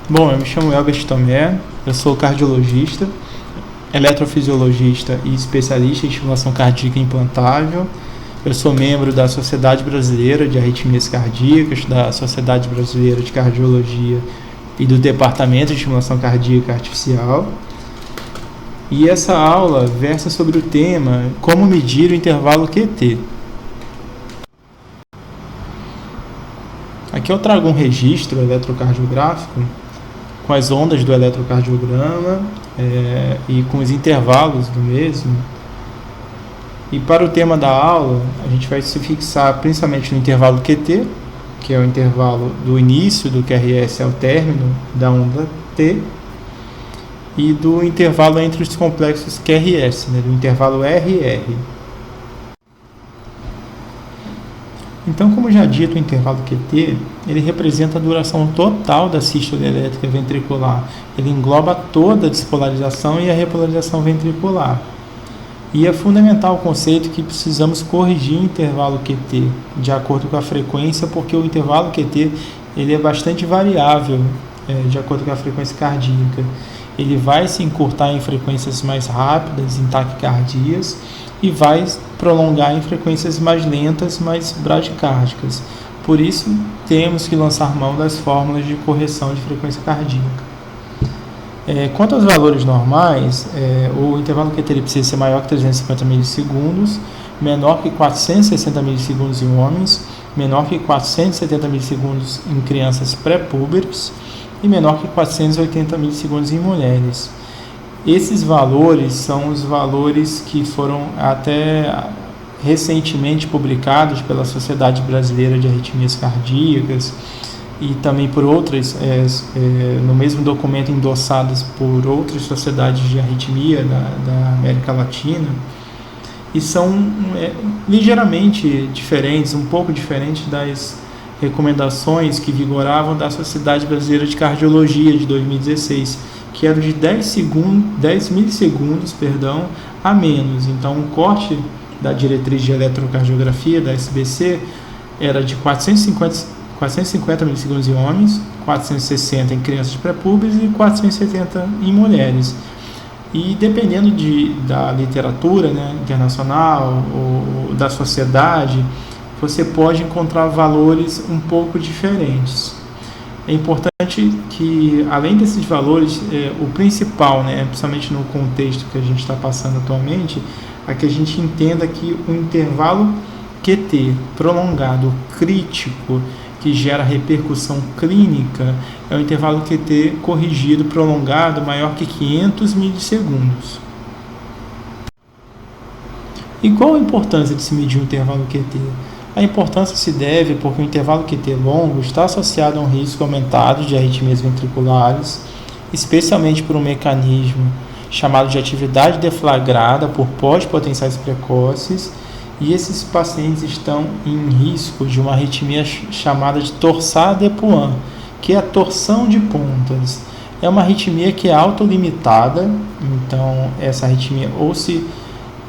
Bom, eu me chamo Elbert Tomé, eu sou cardiologista, eletrofisiologista e especialista em estimulação cardíaca implantável. Eu sou membro da Sociedade Brasileira de Arritmias Cardíacas, da Sociedade Brasileira de Cardiologia e do Departamento de Estimulação Cardíaca Artificial. E essa aula versa sobre o tema como medir o intervalo QT. Aqui eu trago um registro eletrocardiográfico com as ondas do eletrocardiograma e com os intervalos do mesmo. E para o tema da aula, a gente vai se fixar principalmente no intervalo QT, que é o intervalo do início do QRS ao término da onda T, e do intervalo entre os complexos QRS, do intervalo RR. Então, como já dito, o intervalo QT, ele representa a duração total da sístole elétrica ventricular. Ele engloba toda a despolarização e a repolarização ventricular. E é fundamental o conceito que precisamos corrigir o intervalo QT de acordo com a frequência, porque o intervalo QT ele é bastante variável de acordo com a frequência cardíaca. Ele vai se encurtar em frequências mais rápidas, em taquicardias, e vai prolongar em frequências mais lentas, mais bradicárdicas. Por isso, temos que lançar mão das fórmulas de correção de frequência cardíaca. Quanto aos valores normais, o intervalo QT precisa ser maior que 350 milissegundos, menor que 460 milissegundos em homens, menor que 470 milissegundos em crianças pré-púberes e menor que 480 milissegundos em mulheres. Esses valores são os valores que foram até recentemente publicados pela Sociedade Brasileira de Arritmias Cardíacas e também por outras, no mesmo documento endossados por outras sociedades de arritmia da América Latina, e são ligeiramente diferentes, um pouco diferentes das recomendações que vigoravam da Sociedade Brasileira de Cardiologia de 2016, que eram de 10 milissegundos a menos. Então, um corte da diretriz de eletrocardiografia da SBC era de 450 milissegundos em homens, 460 em crianças pré-púberes e 470 em mulheres. E dependendo da literatura internacional ou da sociedade, você pode encontrar valores um pouco diferentes. É importante que, além desses valores, o principal, principalmente no contexto que a gente está passando atualmente, é que a gente entenda que o intervalo QT prolongado crítico, que gera repercussão clínica, é o intervalo QT corrigido prolongado maior que 500 milissegundos. E qual a importância de se medir o intervalo QT? A importância se deve porque o intervalo QT longo está associado a um risco aumentado de arritmias ventriculares, especialmente por um mecanismo chamado de atividade deflagrada por pós-potenciais precoces, e esses pacientes estão em risco de uma arritmia chamada de torsade de Points, que é a torção de pontas. É uma arritmia que é autolimitada, então essa arritmia ou se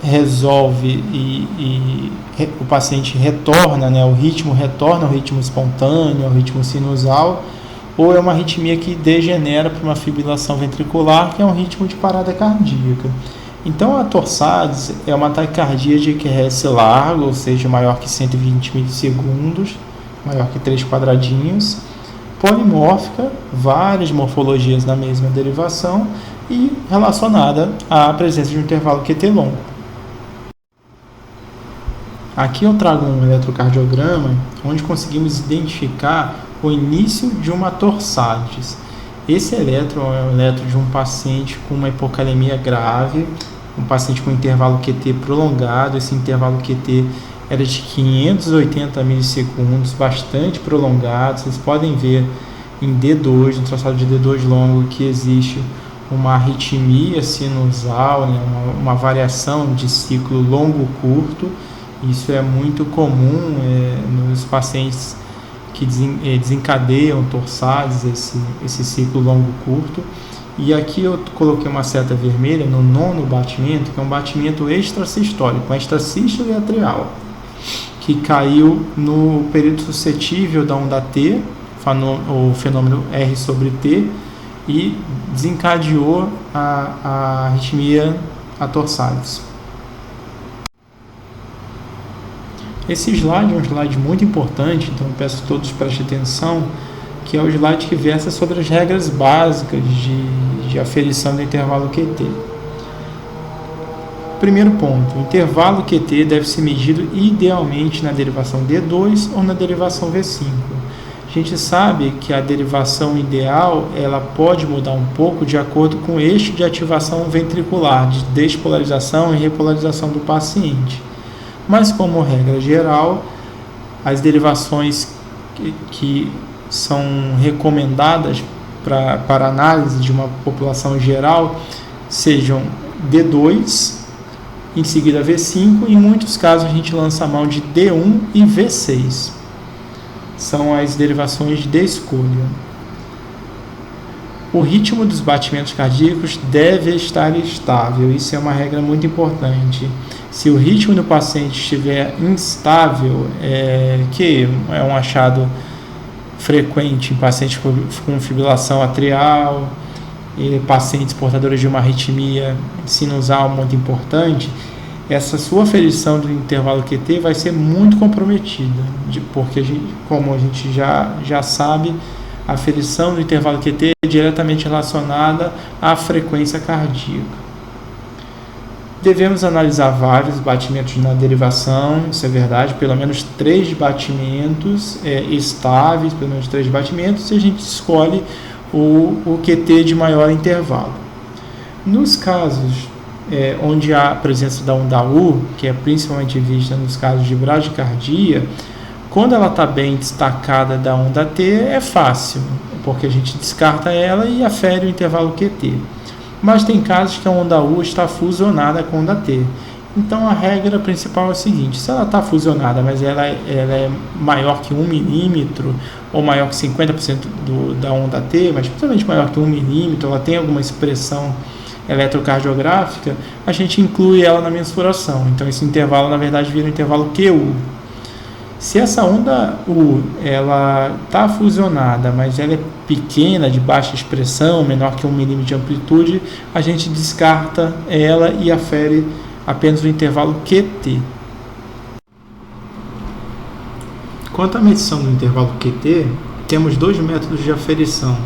resolve e o paciente retorna, o ritmo retorna ao ritmo espontâneo, ao ritmo sinusal, ou é uma arritmia que degenera para uma fibrilação ventricular, que é um ritmo de parada cardíaca. Então, a torsades é uma taquicardia de QRS largo, ou seja, maior que 120 milissegundos, maior que 3 quadradinhos, polimórfica, várias morfologias na mesma derivação e relacionada à presença de um intervalo QT longo. Aqui eu trago um eletrocardiograma onde conseguimos identificar o início de uma torsades. Esse eletro é um eletro de um paciente com uma hipocalemia grave, um paciente com intervalo QT prolongado. Esse intervalo QT era de 580 milissegundos, bastante prolongado. Vocês podem ver em D2, no traçado de D2 longo, que existe uma arritmia sinusal, uma variação de ciclo longo-curto. Isso é muito comum nos pacientes que desencadeiam torsades, esse ciclo longo-curto. E aqui eu coloquei uma seta vermelha no 9º batimento, que é um batimento extrasistólico, uma extrasístole atrial, que caiu no período suscetível da onda T, o fenômeno R sobre T, e desencadeou a arritmia a torsalis. Esse slide é um slide muito importante, então eu peço que todos prestem atenção, que é o slide que versa sobre as regras básicas de aferição do intervalo QT. Primeiro ponto, o intervalo QT deve ser medido idealmente na derivação D2 ou na derivação V5. A gente sabe que a derivação ideal ela pode mudar um pouco de acordo com o eixo de ativação ventricular, de despolarização e repolarização do paciente. Mas, como regra geral, as derivações que são recomendadas para análise de uma população geral sejam D2, em seguida V5, e em muitos casos a gente lança a mão de D1 e V6. São as derivações de escolha. O ritmo dos batimentos cardíacos deve estar estável, isso é uma regra muito importante. Se o ritmo do paciente estiver instável, que é um achado frequente em pacientes com fibrilação atrial, e pacientes portadores de uma arritmia sinusal muito importante, essa sua aferição do intervalo QT vai ser muito comprometida, porque como a gente já sabe, a aferição do intervalo QT é diretamente relacionada à frequência cardíaca. Devemos analisar vários batimentos na derivação, isso é verdade, pelo menos 3 batimentos estáveis, pelo menos 3 batimentos, e a gente escolhe o QT de maior intervalo. Nos casos onde há a presença da onda U, que é principalmente vista nos casos de bradicardia, quando ela está bem destacada da onda T, é fácil, porque a gente descarta ela e afere o intervalo QT. Mas tem casos que a onda U está fusionada com a onda T. Então a regra principal é a seguinte: se ela está fusionada, mas ela é maior que 1 milímetro ou maior que 50% da onda T, mas principalmente maior que 1 milímetro, ela tem alguma expressão eletrocardiográfica, a gente inclui ela na mensuração. Então esse intervalo na verdade vira um intervalo QU. Se essa onda U ela está fusionada, mas ela é pequena, de baixa expressão, menor que 1 milímetro de amplitude, a gente descarta ela e afere apenas o intervalo QT. Quanto à medição do intervalo QT, temos 2 métodos de aferição.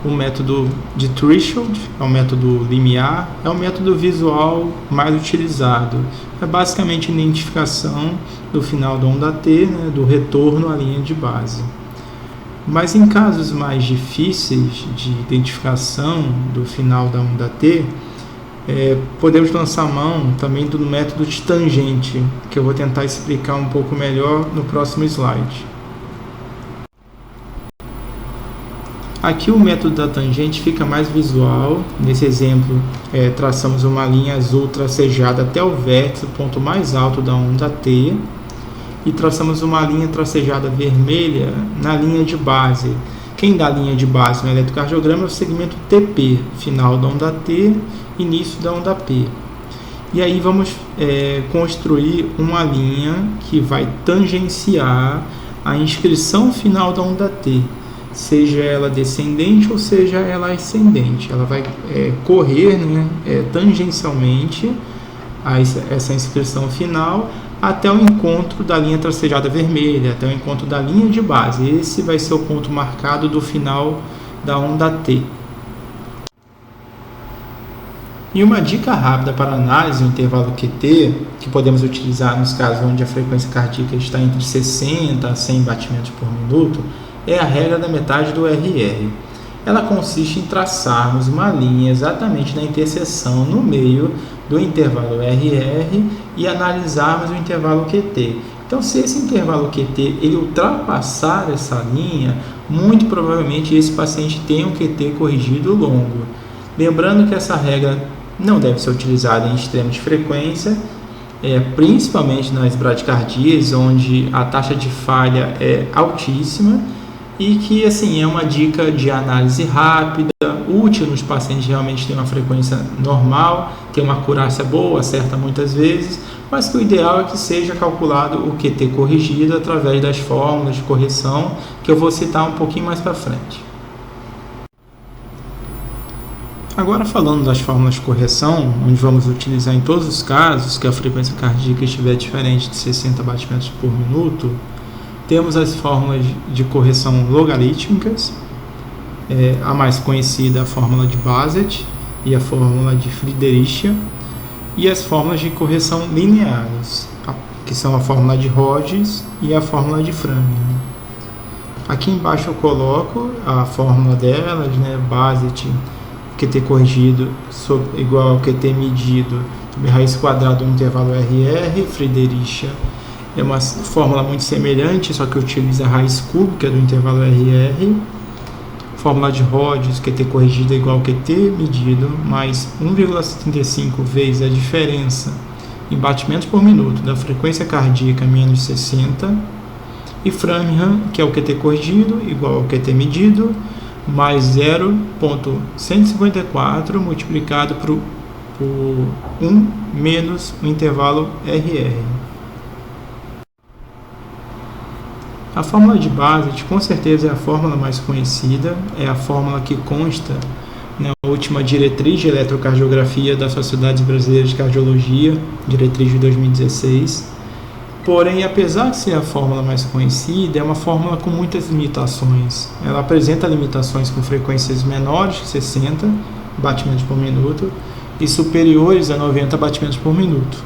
O método de threshold, é o método limiar, é o método visual mais utilizado. É basicamente a identificação do final da onda T, do retorno à linha de base. Mas em casos mais difíceis de identificação do final da onda T, podemos lançar mão também do método de tangente, que eu vou tentar explicar um pouco melhor no próximo slide. Aqui o método da tangente fica mais visual. Nesse exemplo, traçamos uma linha azul tracejada até o vértice, o ponto mais alto da onda T, e traçamos uma linha tracejada vermelha na linha de base. Quem dá a linha de base no eletrocardiograma é o segmento TP, final da onda T, início da onda P. E aí vamos construir uma linha que vai tangenciar a inscrição final da onda T, seja ela descendente ou seja ela ascendente. Ela vai correr tangencialmente a essa inscrição final até o encontro da linha tracejada vermelha, até o encontro da linha de base. Esse vai ser o ponto marcado do final da onda T. E uma dica rápida para análise do intervalo QT, que podemos utilizar nos casos onde a frequência cardíaca está entre 60 a 100 batimentos por minuto, é a regra da metade do RR. Ela consiste em traçarmos uma linha exatamente na interseção no meio do intervalo RR e analisarmos o intervalo QT. Então, se esse intervalo QT ele ultrapassar essa linha, muito provavelmente esse paciente tem um QT corrigido longo. Lembrando que essa regra não deve ser utilizada em extremo de frequência, principalmente nas bradicardias, onde a taxa de falha é altíssima, e que é uma dica de análise rápida, útil nos pacientes que realmente têm uma frequência normal, tem uma acurácia boa, acerta muitas vezes, mas que o ideal é que seja calculado o QT corrigido através das fórmulas de correção, que eu vou citar um pouquinho mais para frente. Agora falando das fórmulas de correção, onde vamos utilizar em todos os casos que a frequência cardíaca estiver diferente de 60 batimentos por minuto, temos as fórmulas de correção logarítmicas, a mais conhecida, a fórmula de Bassett e a fórmula de Friedrichs, e as fórmulas de correção lineares, que são a fórmula de Hodges e a fórmula de Framingham. Aqui embaixo eu coloco a fórmula delas, Bassett, QT corrigido igual ao QT medido sobre raiz quadrada do intervalo RR, Friedrichs é uma fórmula muito semelhante, só que utiliza a raiz cúbica do intervalo RR. Fórmula de Hodges, QT corrigido igual ao QT medido, mais 1,75 vezes a diferença em batimentos por minuto da frequência cardíaca menos 60. E Framingham, que é o QT corrigido igual ao QT medido, mais 0,154 multiplicado por 1 menos o intervalo RR. A fórmula de Bassett com certeza é a fórmula mais conhecida, é a fórmula que consta na última diretriz de eletrocardiografia da Sociedade Brasileira de Cardiologia, diretriz de 2016. Porém, apesar de ser a fórmula mais conhecida, é uma fórmula com muitas limitações. Ela apresenta limitações com frequências menores que 60 batimentos por minuto e superiores a 90 batimentos por minuto.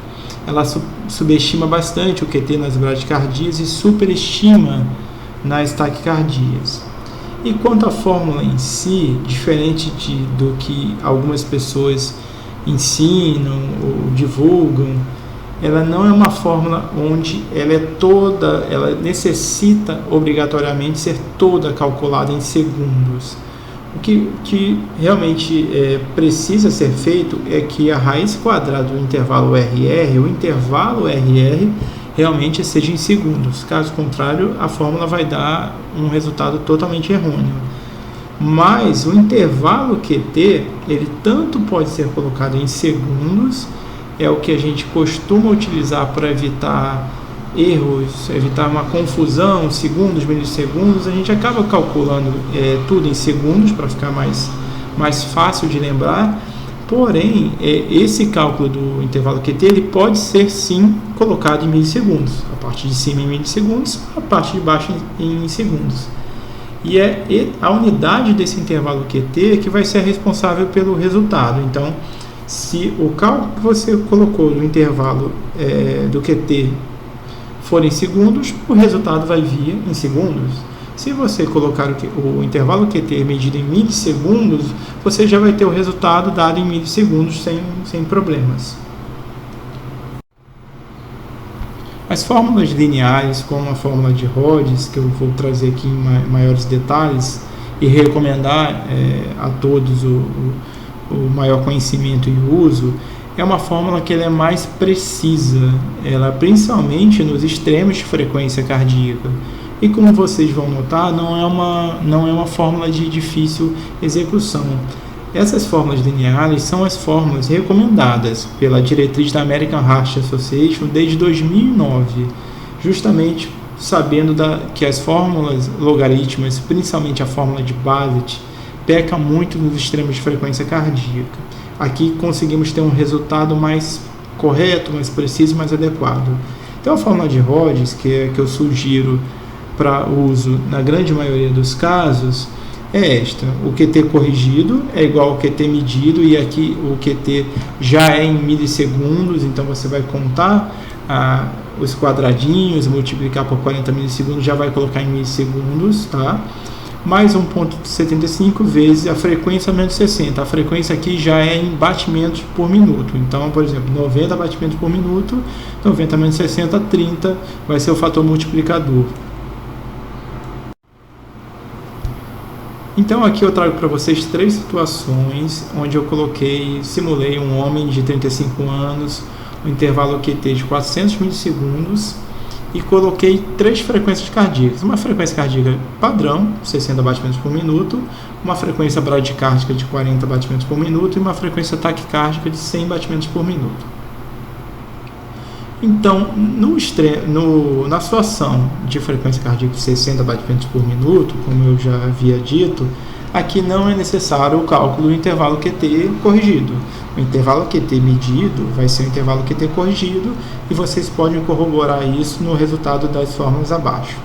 Ela subestima bastante o QT nas bradicardias e superestima nas taquicardias. E quanto à fórmula em si, diferente do que algumas pessoas ensinam ou divulgam, ela não é uma fórmula onde ela necessita obrigatoriamente ser toda calculada em segundos. O que realmente precisa ser feito é que a raiz quadrada do intervalo RR, o intervalo RR, realmente seja em segundos. Caso contrário, a fórmula vai dar um resultado totalmente errôneo. Mas o intervalo QT, ele tanto pode ser colocado em segundos, é o que a gente costuma utilizar para evitar erros, evitar uma confusão, segundos, milissegundos. A gente acaba calculando tudo em segundos para ficar mais fácil de lembrar. Porém, esse cálculo do intervalo QT ele pode ser sim colocado em milissegundos, a parte de cima em milissegundos, a parte de baixo em segundos. E é a unidade desse intervalo QT que vai ser responsável pelo resultado. Então, se o cálculo que você colocou do intervalo do QT for em segundos, o resultado vai vir em segundos. Se você colocar o intervalo QT medido em milissegundos, você já vai ter o resultado dado em milissegundos sem problemas. As fórmulas lineares, como a fórmula de Hodges, que eu vou trazer aqui em maiores detalhes e recomendar a todos o maior conhecimento e uso, é uma fórmula que ela é mais precisa, ela principalmente nos extremos de frequência cardíaca. E como vocês vão notar, não é uma fórmula de difícil execução. Essas fórmulas lineares são as fórmulas recomendadas pela diretriz da American Heart Association desde 2009, justamente sabendo que as fórmulas logarítmicas, principalmente a fórmula de Bassett, peca muito nos extremos de frequência cardíaca. Aqui conseguimos ter um resultado mais correto, mais preciso, mais adequado. Então a fórmula de Hodges, que eu sugiro para uso na grande maioria dos casos, é esta. O QT corrigido é igual ao QT medido, e aqui o QT já é em milissegundos, então você vai contar os quadradinhos, multiplicar por 40 milissegundos, já vai colocar em milissegundos, tá? Mais 1,75 vezes a frequência menos 60. A frequência aqui já é em batimentos por minuto. Então, por exemplo, 90 batimentos por minuto, 90 menos 60, 30, vai ser o fator multiplicador. Então, aqui eu trago para vocês 3 situações onde eu simulei um homem de 35 anos, um intervalo QT de 400 milissegundos, e coloquei 3 frequências cardíacas. Uma frequência cardíaca padrão, 60 batimentos por minuto, uma frequência bradicárdica de 40 batimentos por minuto e uma frequência taquicárdica de 100 batimentos por minuto. Então, na situação de frequência cardíaca de 60 batimentos por minuto, como eu já havia dito, aqui não é necessário o cálculo do intervalo QT corrigido. O intervalo QT medido vai ser o intervalo QT corrigido e vocês podem corroborar isso no resultado das fórmulas abaixo.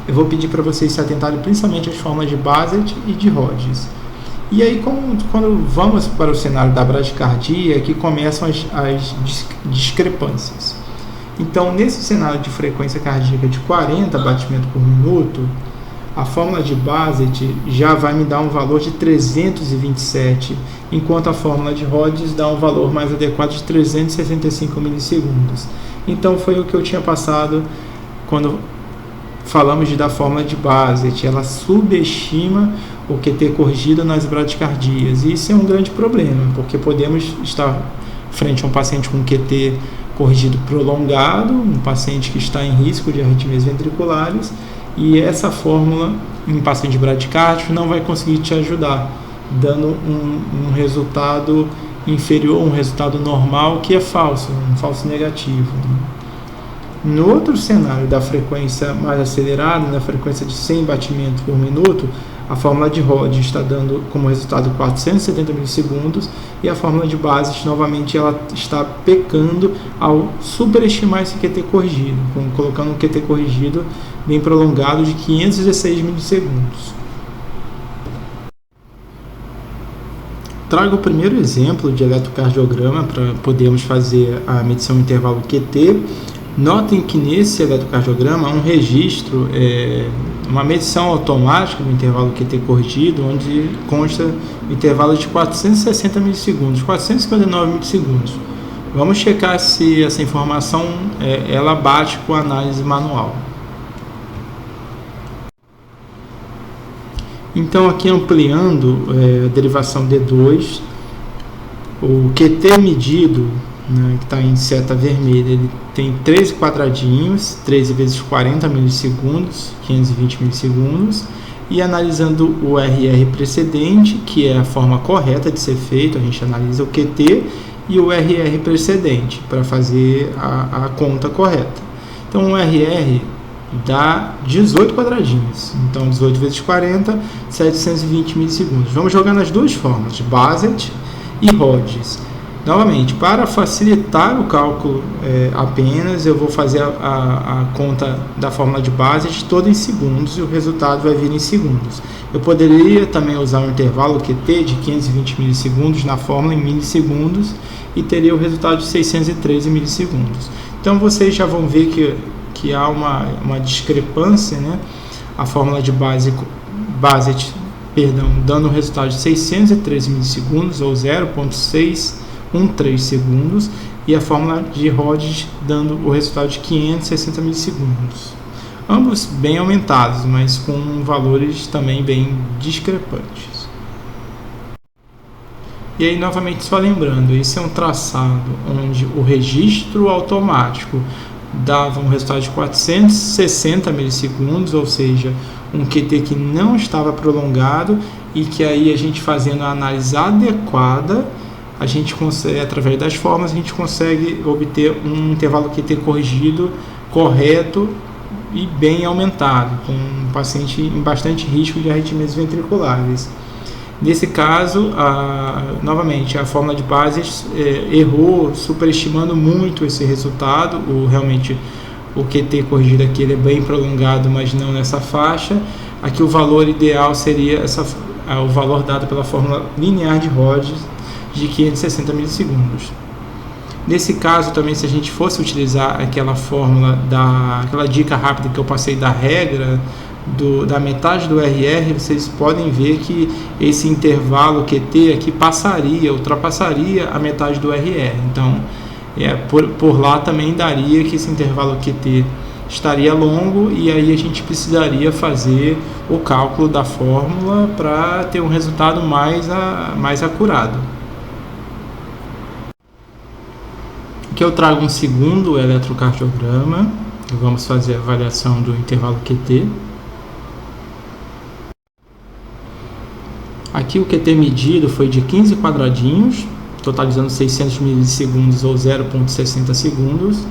Eu vou pedir para vocês se atentarem principalmente às fórmulas de Bassett e de Rhodes. E aí, quando vamos para o cenário da bradicardia, que começam as discrepâncias. Então, nesse cenário de frequência cardíaca de 40 batimentos por minuto, a fórmula de Bassett já vai me dar um valor de 327, enquanto a fórmula de Rhodes dá um valor mais adequado de 365 milissegundos. Então, foi o que eu tinha passado quando falamos da fórmula de Bassett. Ela subestima o QT corrigido nas bradicardias. E isso é um grande problema, porque podemos estar frente a um paciente com QT corrigido prolongado, um paciente que está em risco de arritmias ventriculares, e essa fórmula em paciente bradicárdico não vai conseguir te ajudar, dando um resultado inferior, um resultado normal que é falso, um falso negativo. No outro cenário da frequência mais acelerada, na frequência de 100 batimentos por minuto, a fórmula de Rhodes está dando como resultado 470 milissegundos e a fórmula de Bassett, novamente, ela está pecando ao superestimar esse QT corrigido, colocando um QT corrigido bem prolongado de 516 milissegundos. Trago o primeiro exemplo de eletrocardiograma para podermos fazer a medição do intervalo QT. Notem que nesse eletrocardiograma há um registro, uma medição automática do intervalo QT corrigido, onde consta o intervalo de 460 milissegundos, 459 milissegundos. Vamos checar se essa informação ela bate com a análise manual. Então, aqui ampliando a derivação D2, o QT medido, que está em seta vermelha, ele tem 13 quadradinhos, 13 vezes 40 milissegundos, 520 milissegundos, e analisando o RR precedente, que é a forma correta de ser feito, a gente analisa o QT e o RR precedente para fazer a conta correta. Então, o RR dá 18 quadradinhos, então 18 vezes 40, 720 milissegundos. Vamos jogar nas duas formas, de Bassett e Rhodes. Novamente, para facilitar o cálculo apenas, eu vou fazer a conta da fórmula de Bassett toda em segundos e o resultado vai vir em segundos. Eu poderia também usar um intervalo QT de 520 milissegundos na fórmula em milissegundos e teria o resultado de 613 milissegundos. Então, vocês já vão ver que há uma discrepância, né? A fórmula de Bassett, dando um resultado de 613 milissegundos ou 0,613 segundos, e a fórmula de Rhodes dando o resultado de 560 milissegundos. Ambos bem aumentados, mas com valores também bem discrepantes. E aí, novamente, só lembrando, esse é um traçado onde o registro automático dava um resultado de 460 milissegundos, ou seja, um QT que não estava prolongado, e que aí a gente fazendo a análise adequada, a gente consegue, através das formas, a gente consegue obter um intervalo QT corrigido, correto e bem aumentado, com um paciente em bastante risco de arritmias ventriculares. Nesse caso, novamente, a fórmula de Bassett errou, superestimando muito esse resultado. Realmente, o QT corrigido aqui ele é bem prolongado, mas não nessa faixa. Aqui o valor ideal seria o valor dado pela fórmula linear de Rhodes de 560 milissegundos. Nesse caso, também, se a gente fosse utilizar aquela fórmula, aquela dica rápida que eu passei da regra, da metade do RR, vocês podem ver que esse intervalo QT aqui ultrapassaria a metade do RR. Então, por lá também daria que esse intervalo QT estaria longo, e aí a gente precisaria fazer o cálculo da fórmula para ter um resultado mais acurado. Aqui eu trago um segundo eletrocardiograma. Vamos fazer a avaliação do intervalo QT. Aqui o QT medido foi de 15 quadradinhos, totalizando 600 milissegundos ou 0,60 segundos.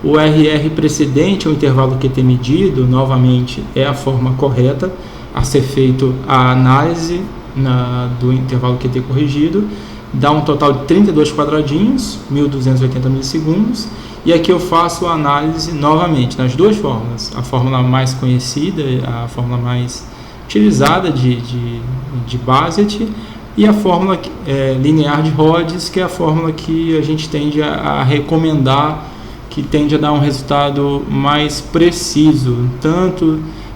O RR precedente ao intervalo QT medido, novamente, é a forma correta a ser feito a análise do intervalo QT corrigido, dá um total de 32 quadradinhos, 1280 milissegundos, e aqui eu faço a análise novamente nas duas fórmulas, a fórmula mais conhecida, a fórmula mais utilizada de Bassett, e a fórmula linear de Rhodes, que é a fórmula que a gente tende a recomendar, que tende a dar um resultado mais preciso,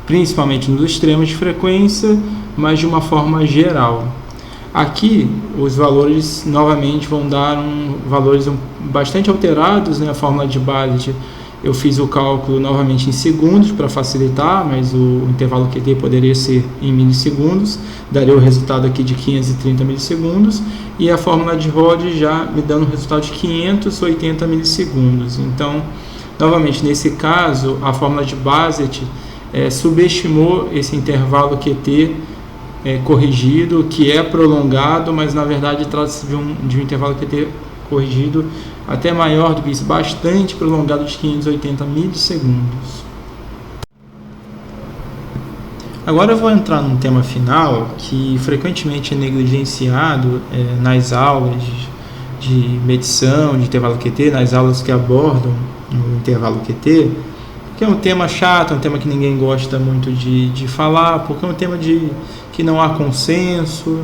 principalmente nos extremos de frequência, mas de uma forma geral. Aqui os valores novamente vão dar valores bastante alterados, né? A fórmula de Bassett, eu fiz o cálculo novamente em segundos para facilitar, mas o intervalo QT poderia ser em milissegundos, daria o resultado aqui de 530 milissegundos, e a fórmula de Rhodes já me dando o resultado de 580 milissegundos. Então, novamente, nesse caso, a fórmula de Bassett subestimou esse intervalo QT corrigido, que é prolongado, mas na verdade trata-se de um intervalo QT corrigido até maior do que isso, bastante prolongado, de 580 milissegundos. Agora eu vou entrar num tema final que frequentemente é negligenciado nas aulas de medição de intervalo QT, nas aulas que abordam o intervalo QT, que é um tema chato, é um tema que ninguém gosta muito de falar, porque é um tema que não há consenso,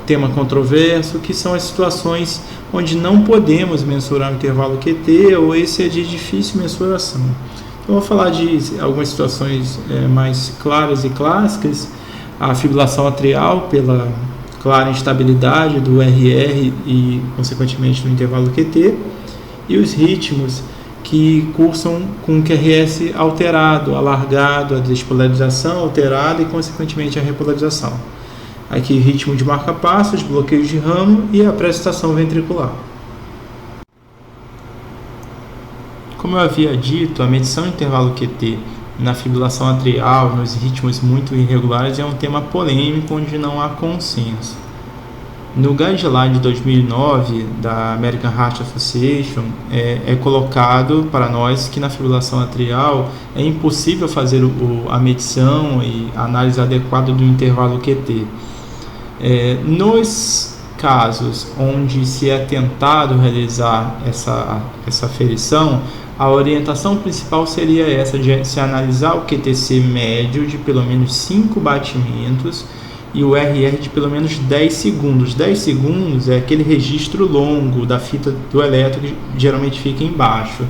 tema controverso, que são as situações onde não podemos mensurar o intervalo QT, ou esse é de difícil mensuração. Então, eu vou falar de algumas situações mais claras e clássicas: a fibrilação atrial pela clara instabilidade do RR e, consequentemente, do intervalo QT, e os ritmos que cursam com o QRS alterado, alargado, a despolarização alterada e, consequentemente, a repolarização. Aqui, ritmo de marca-passos, bloqueios de ramo e a pré-excitação ventricular. Como eu havia dito, a medição de intervalo QT na fibrilação atrial, nos ritmos muito irregulares, é um tema polêmico onde não há consenso. No guideline de 2009 da American Heart Association é colocado para nós que na fibrilação atrial é impossível fazer a medição e a análise adequada do intervalo QT. Nos casos onde se é tentado realizar essa aferição, a orientação principal seria essa de se analisar o QTC médio de pelo menos 5 batimentos e o RR de pelo menos 10 segundos. 10 segundos é aquele registro longo da fita do eletro que geralmente fica embaixo.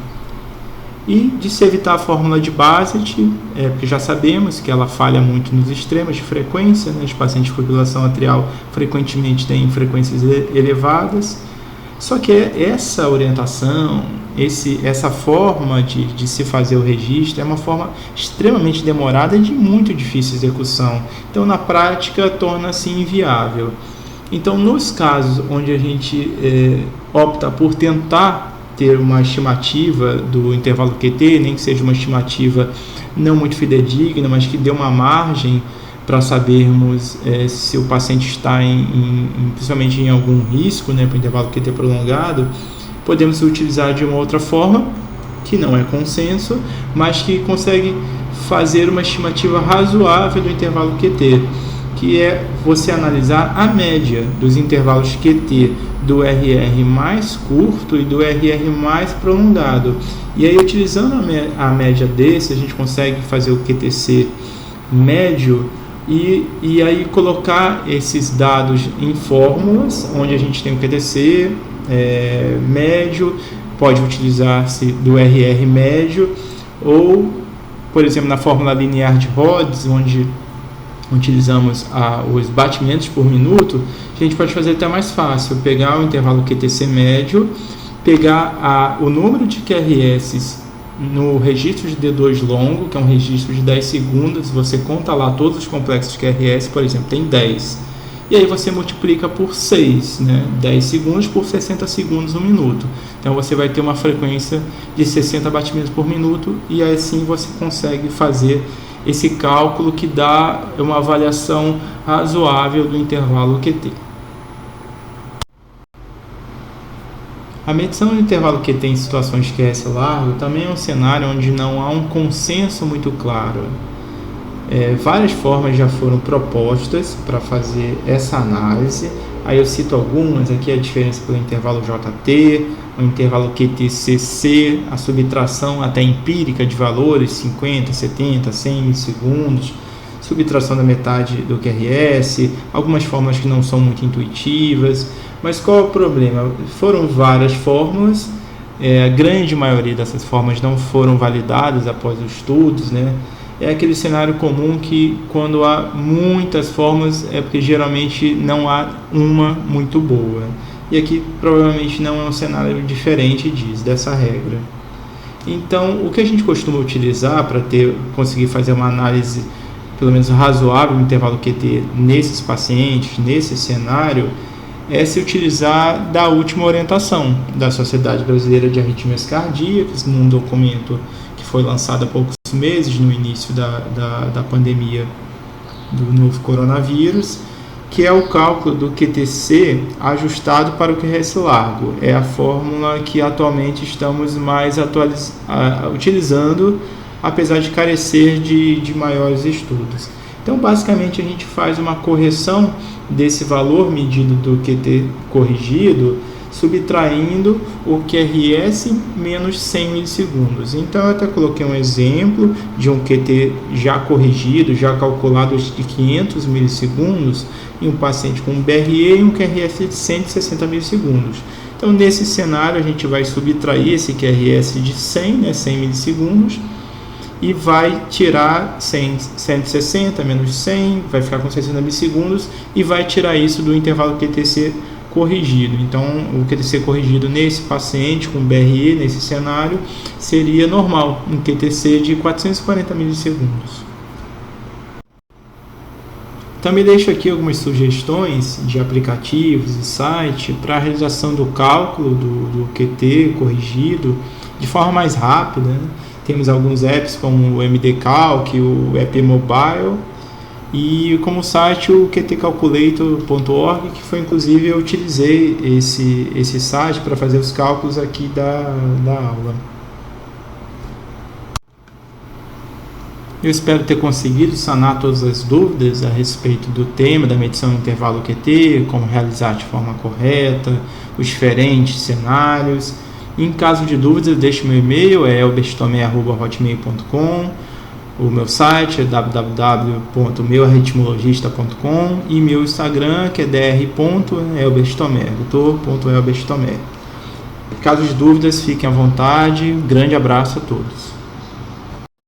E de se evitar a fórmula de Bassett, porque já sabemos que ela falha muito nos extremos de frequência, né? Os pacientes de fibrilação atrial frequentemente têm frequências elevadas. Só que essa orientação, essa forma de se fazer o registro é uma forma extremamente demorada e de muito difícil execução. Então, na prática, torna-se inviável. Então, nos casos onde a gente opta por tentar ter uma estimativa do intervalo QT, nem que seja uma estimativa não muito fidedigna, mas que dê uma margem para sabermos se o paciente está principalmente em algum risco, né, para o intervalo QT prolongado, podemos utilizar de uma outra forma, que não é consenso, mas que consegue fazer uma estimativa razoável do intervalo QT, que é você analisar a média dos intervalos QT do RR mais curto e do RR mais prolongado. E aí, utilizando a média desse, a gente consegue fazer o QTC médio e aí colocar esses dados em fórmulas, onde a gente tem o QTC médio, pode utilizar-se do RR médio, ou, por exemplo, na fórmula linear de Rhodes, onde utilizamos os batimentos por minuto, a gente pode fazer até mais fácil, pegar o intervalo QTC médio, pegar o número de QRS no registro de D2 longo, que é um registro de 10 segundos, você conta lá todos os complexos QRS, por exemplo, tem 10, e aí você multiplica por 6, né? 10 segundos por 60 segundos no minuto. Então você vai ter uma frequência de 60 batimentos por minuto, e assim você consegue fazer esse cálculo que dá uma avaliação razoável do intervalo QT. A medição do intervalo QT em situações de QRS largo também é um cenário onde não há um consenso muito claro. Várias formas já foram propostas para fazer essa análise. Aí eu cito algumas, aqui a diferença pelo intervalo JT, o intervalo QTCC, a subtração até empírica de valores, 50, 70, 100 milissegundos, subtração da metade do QRS, algumas fórmulas que não são muito intuitivas. Mas qual é o problema? Foram várias fórmulas, a grande maioria dessas fórmulas não foram validadas após os estudos, né? É aquele cenário comum que quando há muitas fórmulas é porque geralmente não há uma muito boa. E aqui provavelmente não é um cenário diferente dessa regra. Então, o que a gente costuma utilizar para conseguir fazer uma análise pelo menos razoável do intervalo QT nesses pacientes, nesse cenário, é se utilizar da última orientação da Sociedade Brasileira de Arritmias Cardíacas, num documento que foi lançado há poucos meses, no início da pandemia do novo coronavírus, que é o cálculo do QTC ajustado para o QRS largo. É a fórmula que atualmente estamos mais utilizando, apesar de carecer de maiores estudos. Então, basicamente, a gente faz uma correção desse valor medido do QT corrigido, subtraindo o QRS menos 100 milissegundos. Então, eu até coloquei um exemplo de um QT já corrigido, já calculado de 500 milissegundos, em um paciente com um BRE e um QRS de 160 milissegundos. Então, nesse cenário, a gente vai subtrair esse QRS de 100 milissegundos, e vai tirar 160 menos 100, vai ficar com 60 milissegundos, e vai tirar isso do intervalo QTC corrigido. Então, o QTC corrigido nesse paciente com BRE, nesse cenário, seria normal, um QTC de 440 milissegundos. Também deixo aqui algumas sugestões de aplicativos e site para a realização do cálculo do QT corrigido de forma mais rápida, né? Temos alguns apps como o MDCalc, o App Mobile, e como site o qtcalculator.org, que foi inclusive eu utilizei esse site para fazer os cálculos aqui da aula. Eu espero ter conseguido sanar todas as dúvidas a respeito do tema da medição do intervalo QT, como realizar de forma correta, os diferentes cenários. Em caso de dúvidas, deixe meu e-mail, é elbertomé@hotmail.com. O meu site é www.meuarritmologista.com e meu Instagram, que é dr.elbertomé, doutor.elbertomé. Caso de dúvidas, fiquem à vontade. Um grande abraço a todos.